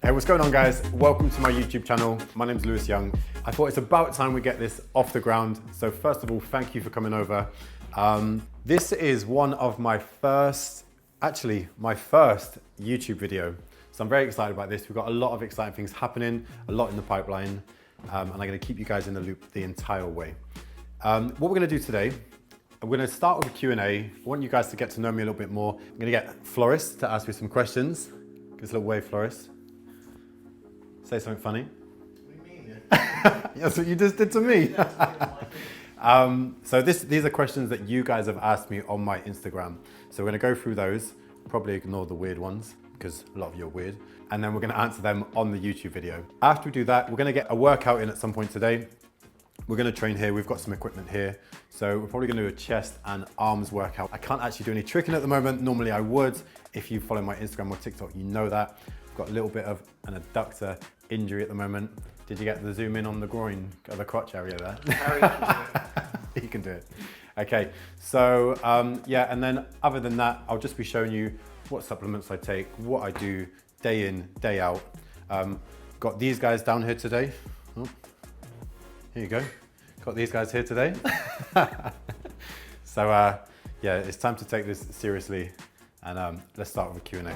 Hey, what's going on, guys? Welcome to my YouTube channel. My name's Lewis Young. I thought it's about time we get this off the ground. So first of all, thank you for coming over. This is one of my first YouTube video. So I'm very excited about this. We've got a lot of exciting things happening, a lot in the pipeline, and I'm gonna keep you guys in the loop the entire way. What we're gonna do today, I'm gonna start with a Q&A. I want you guys to get to know me a little bit more. I'm gonna get Floris to ask me some questions. Give us a little wave, Floris. Say something funny. What do you mean? That's what you just did to me. So these are questions that you guys have asked me on my Instagram. So we're gonna go through those, probably ignore the weird ones because a lot of you are weird. And then we're gonna answer them on the YouTube video. After we do that, we're gonna get a workout in at some point today. We're gonna train here, we've got some equipment here. So we're probably gonna do a chest and arms workout. I can't actually do any tricking at the moment. Normally I would. If you follow my Instagram or TikTok, you know that. I've got a little bit of an adductor injury at the moment. Did you get the zoom in on the groin, the crotch area there? You can do it. Okay, so yeah, and then other than that, I'll just be showing you what supplements I take, what I do day in, day out. Got these guys down here today. Oh, here you go. Got these guys here today. So yeah, it's time to take this seriously, and let's start with a Q&A.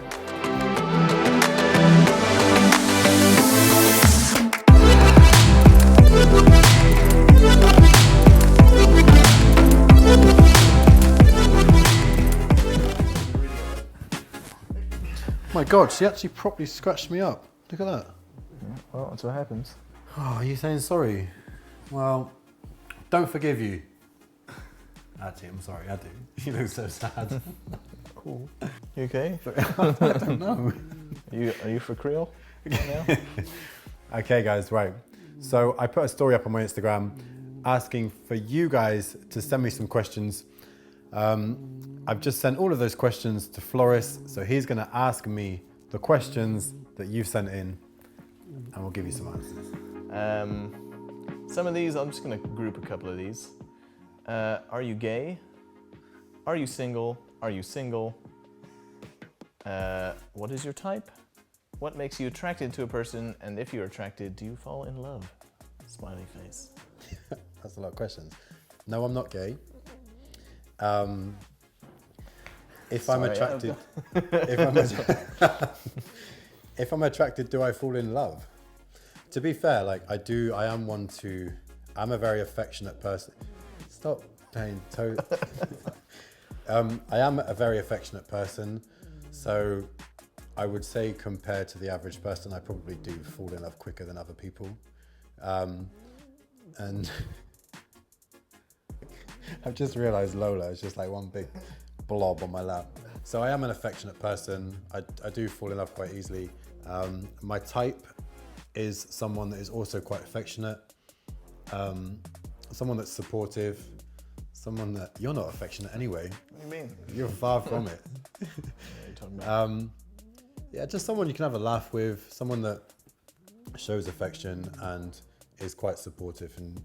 My God, she actually properly scratched me up. Look at that. Well, that's what happens. Oh, are you saying sorry? Well, don't forgive you. Actually, I'm sorry, I do. You look so sad. Cool. You okay? I don't know. Are you for Creole now? Okay, guys, right. So I put a story up on my Instagram asking for you guys to send me some questions. I've just sent all of those questions to Floris, so he's gonna ask me the questions that you've sent in, and we'll give you some answers. Some of these, I'm just gonna group a couple of these. Are you gay? Are you single? Are you single? What is your type? What makes you attracted to a person? And if you're attracted, do you fall in love? Smiley face. That's a lot of questions. No, I'm not gay. If I'm attracted, if I'm attracted, do I fall in love? To be fair, like I'm a very affectionate person. Stop playing toe. I am a very affectionate person, so I would say compared to the average person, I probably do fall in love quicker than other people. And I've just realized Lola is just like one big blob on my lap. So I am an affectionate person. I do fall in love quite easily. My type is someone that is also quite affectionate, someone that's supportive, someone that you're not affectionate anyway. What do you mean? You're far from it. What are you talking about? Yeah, just someone you can have a laugh with, someone that shows affection and is quite supportive and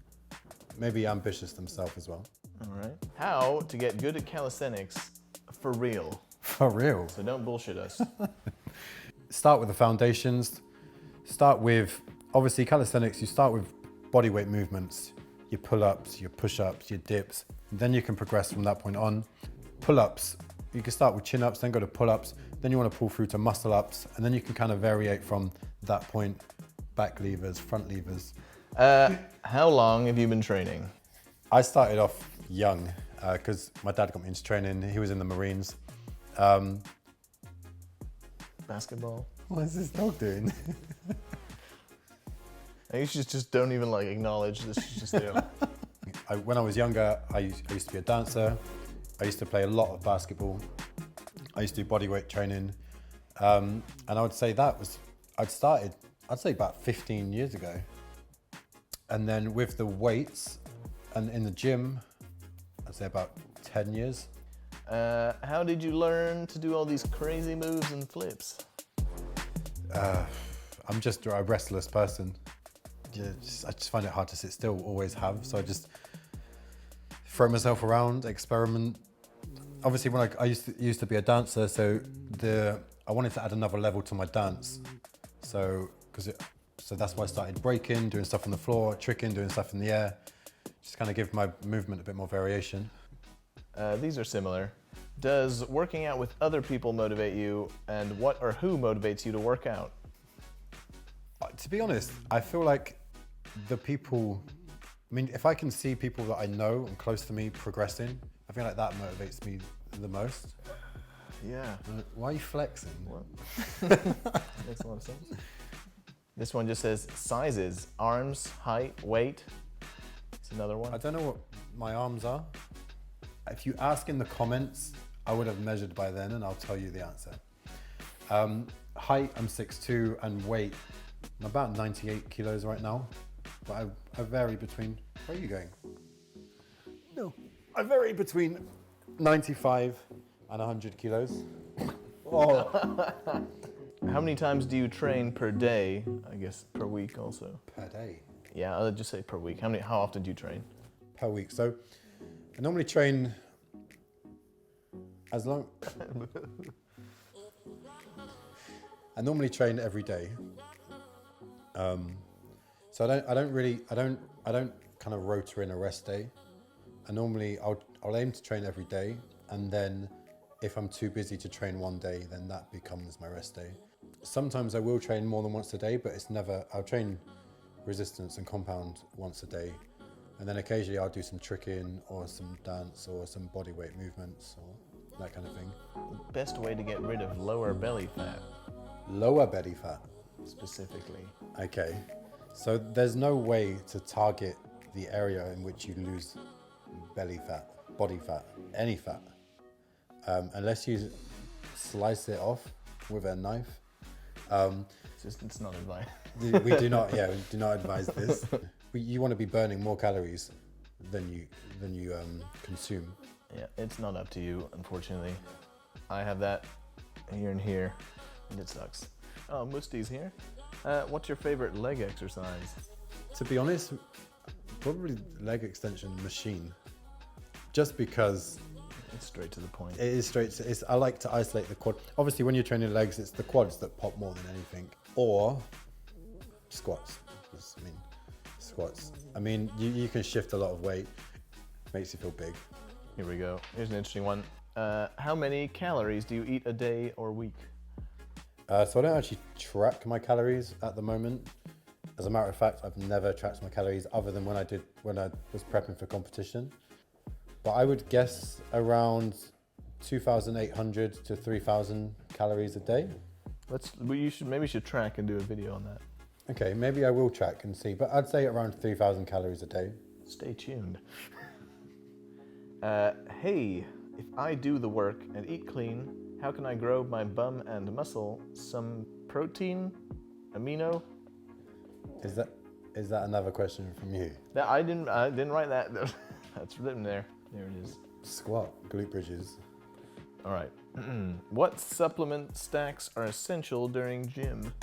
maybe ambitious themselves as well. All right. How to get good at calisthenics for real? For real? So don't bullshit us. Start with the foundations. Start with, obviously calisthenics, you start with bodyweight movements, your pull-ups, your push-ups, your dips, and then you can progress from that point on. Pull-ups, you can start with chin-ups, then go to pull-ups, then you want to pull through to muscle-ups, and then you can kind of variate from that point, back levers, front levers. How long have you been training? I started off young, because my dad got me into training, he was in the Marines. Basketball? What is this dog doing? You should just don't even like acknowledge this. Just there. When I was younger, I used to be a dancer. I used to play a lot of basketball. I used to do bodyweight training. And I would say I'd say about 15 years ago. And then with the weights and in the gym, I'd say about 10 years. How did you learn to do all these crazy moves and flips? I'm just a restless person. I just find it hard to sit still, always have. So I just throw myself around, experiment. Obviously, when I used to be a dancer, so I wanted to add another level to my dance. So that's why I started breaking, doing stuff on the floor, tricking, doing stuff in the air. Just kind of give my movement a bit more variation. These are similar. Does working out with other people motivate you, and what or who motivates you to work out? To be honest, I feel like the people, I mean, if I can see people that I know and close to me progressing, I feel like that motivates me the most. Yeah. Why are you flexing? What? Makes a lot of sense. This one just says sizes, arms, height, weight. It's another one. I don't know what my arms are. If you ask in the comments, I would have measured by then and I'll tell you the answer. Height, I'm 6'2", and weight, I'm about 98 kilos right now. But I vary between, where are you going? No. I vary between 95 and 100 kilos. Oh. How many times do you train per day? I guess per week also. Per day? Yeah, I'll just say per week. How often do you train? Per week. So I normally train I normally train every day. So I don't kind of rotor in a rest day. I'll aim to train every day, and then if I'm too busy to train one day, then that becomes my rest day. Sometimes I will train more than once a day, but I'll train resistance and compound once a day. And then occasionally I'll do some tricking or some dance or some body weight movements or that kind of thing. Best way to get rid of lower belly fat. Lower belly fat? Specifically. Okay. So there's no way to target the area in which you lose belly fat, body fat, any fat, unless you slice it off with a knife. It's not advice. We do not advise this. You want to be burning more calories than you consume. Yeah, it's not up to you, unfortunately. I have that here and here, and it sucks. Oh, Musti's here. What's your favorite leg exercise? To be honest, probably leg extension machine. Just because it's straight to the point. It is straight. I like to isolate the quad. Obviously, when you're training legs, it's the quads that pop more than anything. Or squats. Squats. I mean, you can shift a lot of weight. Makes you feel big. Here we go. Here's an interesting one. How many calories do you eat a day or week? So I don't actually track my calories at the moment. As a matter of fact, I've never tracked my calories other than when I was prepping for competition. But I would guess around 2,800 to 3,000 calories a day. Maybe you should track and do a video on that. Okay, maybe I will track and see, but I'd say around 3,000 calories a day. Stay tuned. Hey, if I do the work and eat clean, how can I grow my bum and muscle? Some protein, amino? Is that another question from you? I didn't write that. That's written there. There it is. Squat, glute bridges. All right. What supplement stacks are essential during gym?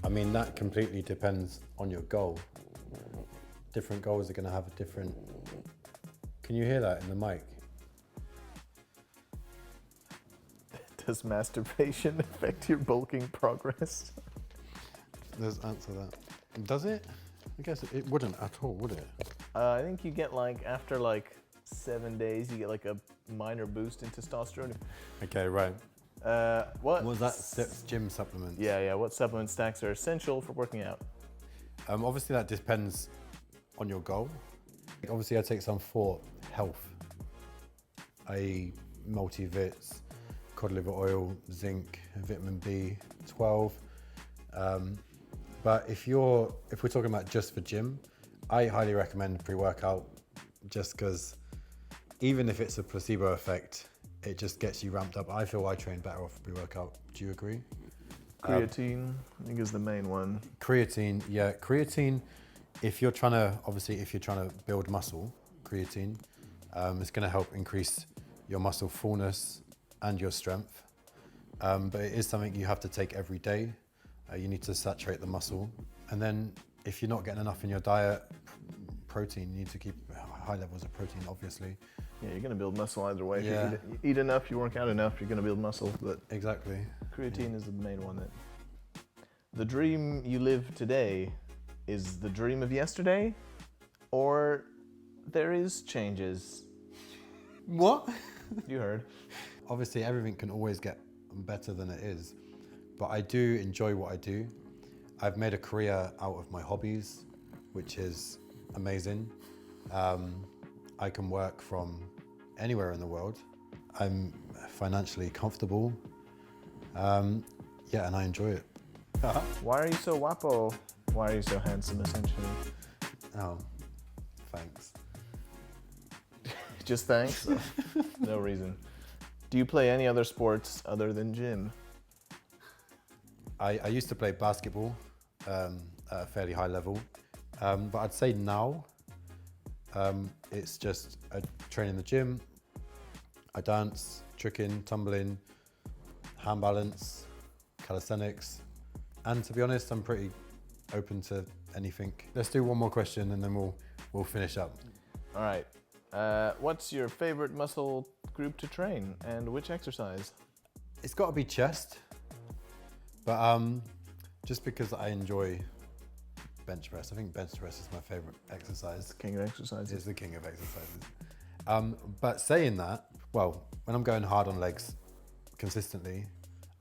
I mean, that completely depends on your goal. Different goals are going to have a different... Can you hear that in the mic? Does masturbation affect your bulking progress? Let's answer that. Does it? I guess it wouldn't at all, would it? I think you get after 7 days, you get a minor boost in testosterone. Okay, right. What was that? Gym supplements? Yeah. What supplement stacks are essential for working out? Obviously, that depends on your goal. Obviously, I take some for health, i.e. multivits, cod liver oil, zinc, vitamin B12. But if we're talking about just for gym, I highly recommend PreWorkout, just because even if it's a placebo effect, it just gets you ramped up. I feel I train better off PreWorkout. Do you agree? Creatine, I think, is the main one. Creatine, yeah. Creatine, if you're trying to build muscle, creatine, it's going to help increase your muscle fullness and your strength. But it is something you have to take every day. You need to saturate the muscle. And then if you're not getting enough in your diet, protein, you need to keep high levels of protein, obviously. Yeah, you're going to build muscle either way. Yeah. If you eat enough, you work out enough, you're going to build muscle. But exactly. Creatine is the main one. The dream you live today is the dream of yesterday, or there is changes? What? You heard. Obviously, everything can always get better than it is, but I do enjoy what I do. I've made a career out of my hobbies, which is amazing. I can work from anywhere in the world. I'm financially comfortable. Yeah, and I enjoy it. Why are you so Wapo? Why are you so handsome, essentially? Oh, thanks. Just thanks? No reason. Do you play any other sports other than gym? I used to play basketball at a fairly high level, but I'd say now it's just I train in the gym, I dance, tricking, tumbling, hand balance, calisthenics, and to be honest, I'm pretty open to anything. Let's do one more question and then we'll finish up. All right. What's your favorite muscle group to train, and which exercise? It's got to be chest, but just because I enjoy bench press. I think bench press is my favorite exercise. King of exercises. It's the king of exercises. But saying that, well, when I'm going hard on legs consistently,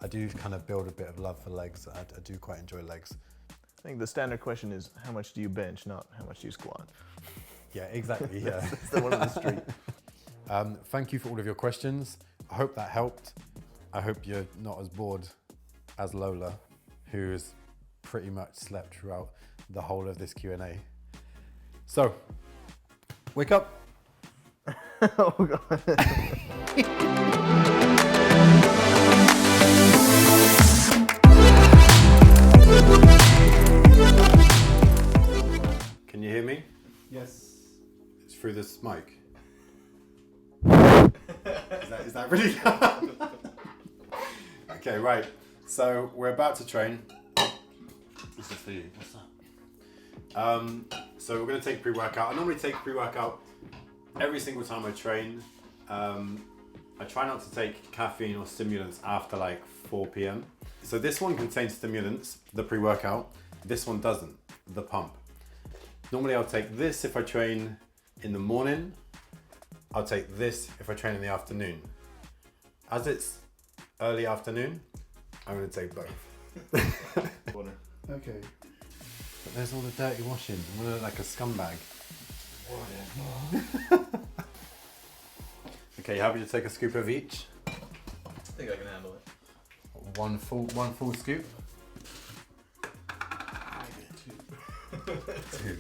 I do kind of build a bit of love for legs. I do quite enjoy legs. I think the standard question is, how much do you bench, not how much do you squat? Yeah, exactly. Yeah. That's the one on the street. Thank you for all of your questions. I hope that helped. I hope you're not as bored as Lola, who's pretty much slept throughout the whole of this Q&A. So, wake up. Oh God. Can you hear me? Yes. It's through this mic. Is that really loud? Okay, right. So we're about to train. This is for you. What's that? So we're going to take pre-workout. I normally take pre-workout every single time I train. I try not to take caffeine or stimulants after like 4 p.m. So this one contains stimulants, the pre-workout. This one doesn't, the pump. Normally I'll take this if I train in the morning. I'll take this if I train in the afternoon. As it's early afternoon, I'm going to take both. Okay. But there's all the dirty washing. I'm going to look like a scumbag. Whatever. Okay, you happy to take a scoop of each? I think I can handle it. One full scoop. I get 2. 2.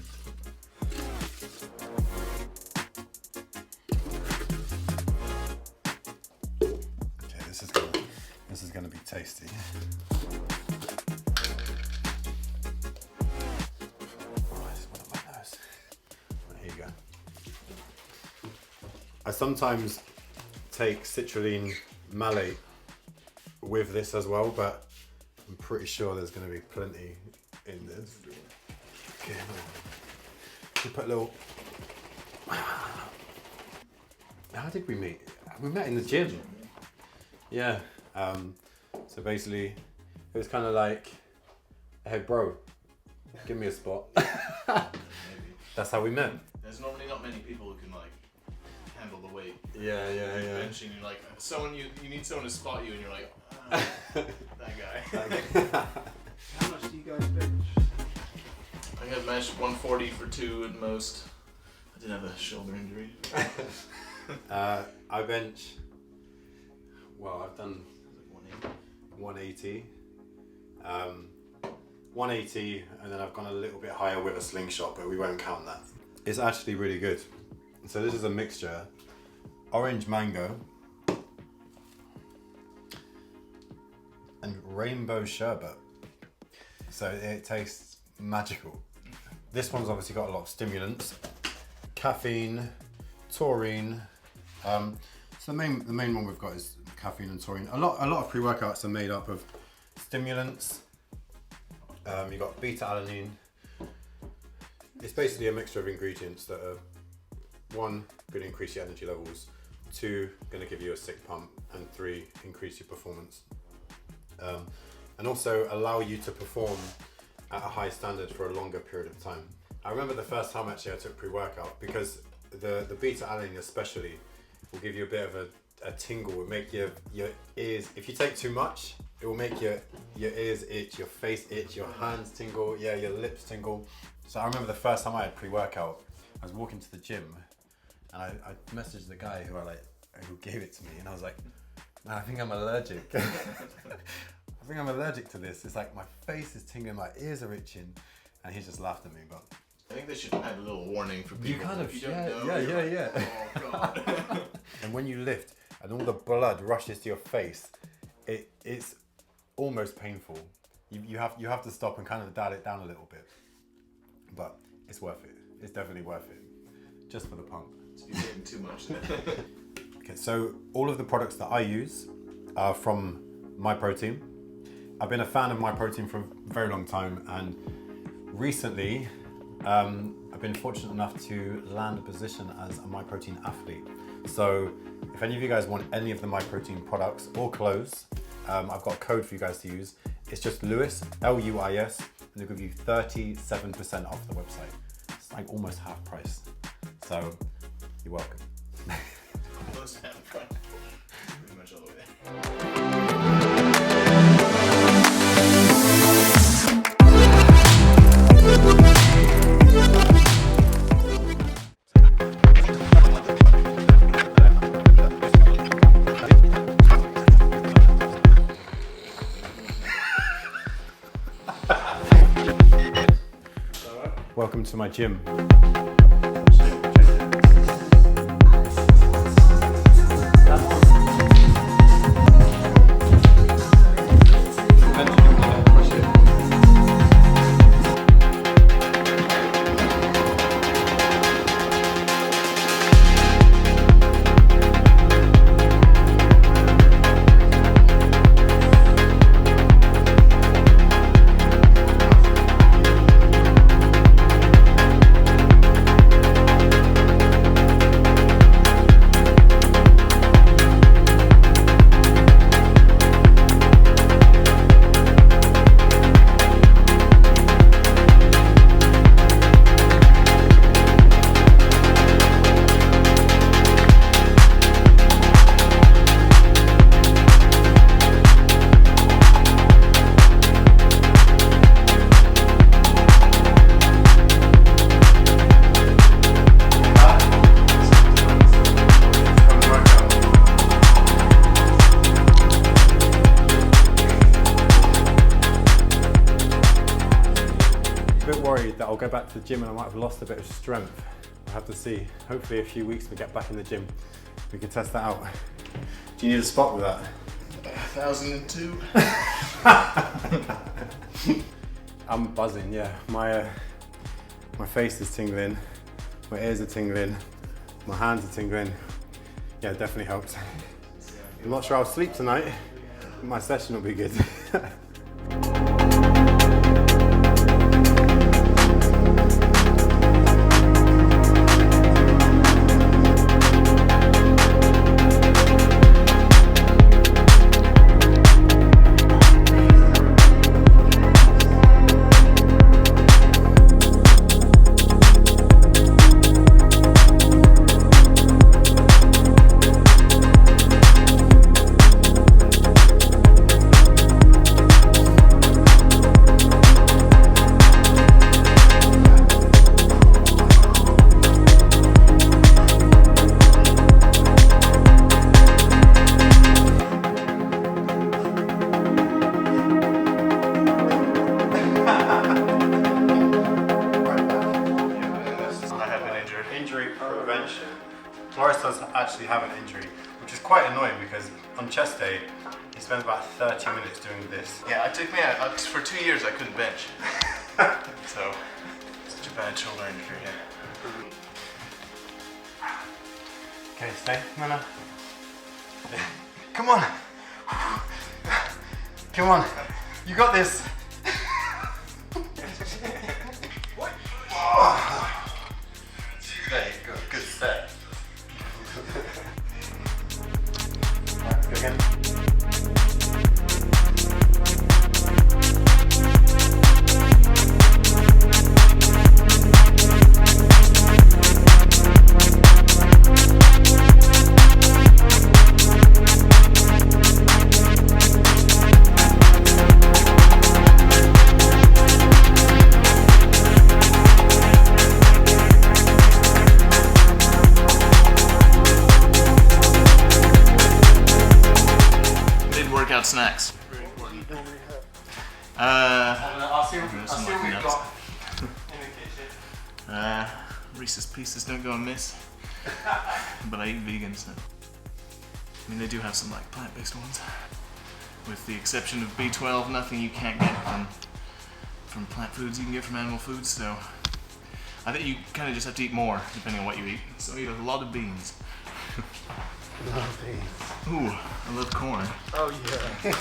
Okay, this is gonna be tasty. Oh, I just went up my nose. Right, here you go. I sometimes take citrulline malate with this as well, but I'm pretty sure there's going to be plenty in this. Okay, we put a little. How did we meet? We met in the gym. Yeah. So basically, it was kind of like, hey bro, give me a spot. That's how we met. There's normally not many people who can like handle the weight. Yeah. Benching, you're like someone you need someone to spot you, and you're like, that guy. How much do you guys bench? I have benched 140 for 2 at most. I did have a shoulder injury. I bench. Well, I've done 180. 180, and then I've gone a little bit higher with a slingshot, but we won't count that. It's actually really good. So this is a mixture: orange mango and rainbow sherbet. So it tastes magical. This one's obviously got a lot of stimulants: caffeine, taurine. So the main one we've got is caffeine and taurine. A lot of pre-workouts are made up of stimulants. You've got beta-alanine. It's basically a mixture of ingredients that are, 1, going to increase your energy levels, 2, going to give you a sick pump, and 3, increase your performance. And and also allow you to perform at a high standard for a longer period of time. I remember the first time actually I took pre-workout, because the beta alanine especially will give you a bit of a tingle. It will make your ears, if you take too much, it will make your ears itch, your face itch, your hands tingle, yeah, your lips tingle. So I remember the first time I had pre-workout, I was walking to the gym and I messaged the guy who gave it to me, and I was like, man, I think I'm allergic. I think I'm allergic to this. It's like my face is tingling, my ears are itching, and he just laughed at me. But I think they should add a little warning for people. you kind of, if you don't know, yeah. oh god. And when you lift and all the blood rushes to your face, it's almost painful. You have to stop and kind of dial it down a little bit. But it's worth it. It's definitely worth it, just for the pump. You're getting too much then. Okay, so all of the products that I use are from MyProtein. I've been a fan of MyProtein for a very long time, and recently I've been fortunate enough to land a position as a MyProtein athlete. So if any of you guys want any of the MyProtein products or clothes, I've got a code for you guys to use. It's just Lewis, L-U-I-S, and they'll give you 37% off the website. It's like almost half price. So you're welcome. Close to half price. Pretty much all the way. Welcome to my gym. That I'll go back to the gym and I might have lost a bit of strength. I'll have to see. Hopefully a few weeks we get back in the gym, we can test that out. Do you need a spot with that? 1002. I'm buzzing, yeah. My face is tingling, my ears are tingling, my hands are tingling. Yeah, it definitely helps. I'm not sure I'll sleep tonight, but my session will be good. Morris does actually have an injury, which is quite annoying because on chest day, he spends about 30 minutes doing this. Yeah, it took me, for 2 years I couldn't bench. So, such a bad shoulder injury, yeah. Okay, stay, Nana. Come on. Come on, you got this. There you go, good set. Right, let's go again. snacks. Very important. I'll see what we've got in the kitchen. Reese's Pieces don't go amiss. But I eat vegan, so. I mean, they do have some like plant-based ones. With the exception of B12, nothing you can't get from plant foods you can get from animal foods, so I think you kind of just have to eat more depending on what you eat. So eat a lot of beans. A lot of beans. Ooh, I love corn. Oh yeah.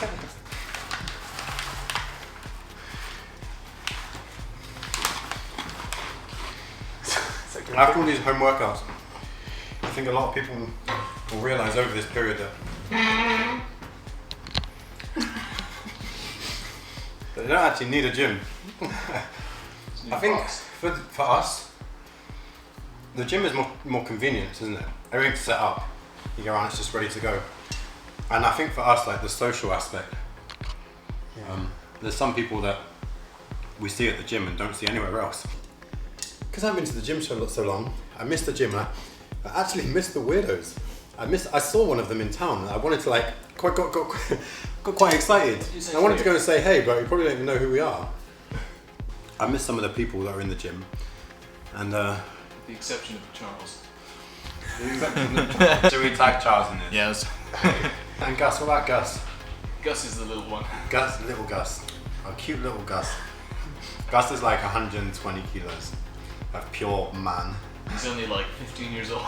After all these home workouts, I think a lot of people will realise over this period that they don't actually need a gym. I think for us, the gym is more convenient, isn't it? Everything's set up. You go around, it's just ready to go. And I think for us, like the social aspect, there's some people that we see at the gym and don't see anywhere else. Because I've been to the gym so long, I missed the gym. I actually missed the weirdos. I saw one of them in town. I wanted to got quite excited. I wanted to go and say hey, but you probably don't even know who we are. I miss some of the people that are in the gym, and The exception of Charles. should we tag Charles in this? Yes. And Gus, what about Gus? Gus is the little one. Gus, little Gus. Oh, cute little Gus. Gus is like 120 kilos of pure man. He's only like 15 years old.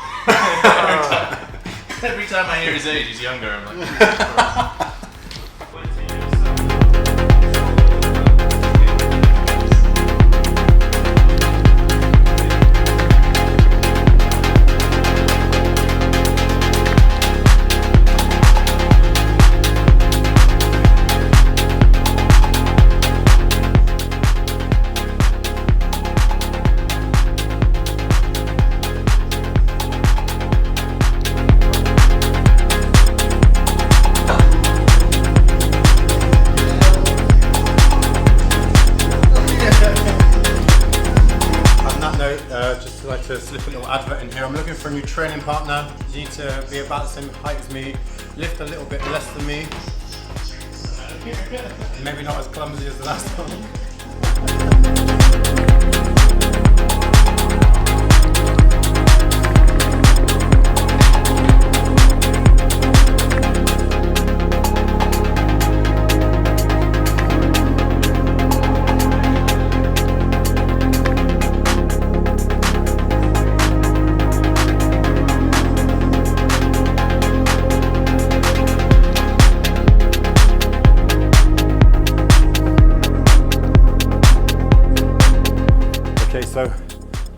Every time I hear his age, he's younger. I'm like, just like to slip a little advert in here. I'm looking for a new training partner. You need to be about the same height as me, lift a little bit less than me. Maybe not as clumsy as the last one. So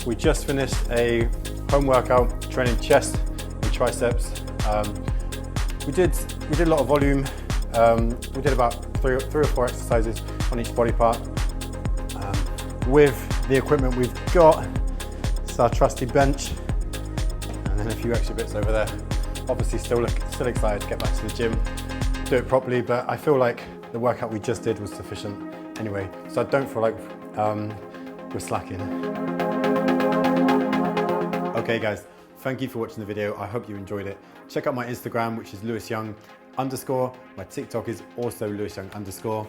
we just finished a home workout training chest and triceps. We did a lot of volume. We did about three or four exercises on each body part. With the equipment we've got, it's our trusty bench, and then a few extra bits over there. Obviously still excited to get back to the gym, do it properly, but I feel like the workout we just did was sufficient anyway. So I don't feel like we're slacking. Okay guys, thank you for watching the video. I hope you enjoyed it. Check out my Instagram, which is LewisYoung_. My TikTok is also LewisYoung_.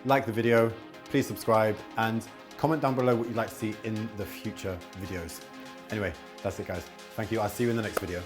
Like the video, please subscribe, and comment down below what you'd like to see in the future videos. Anyway, that's it guys. Thank you. I'll see you in the next video.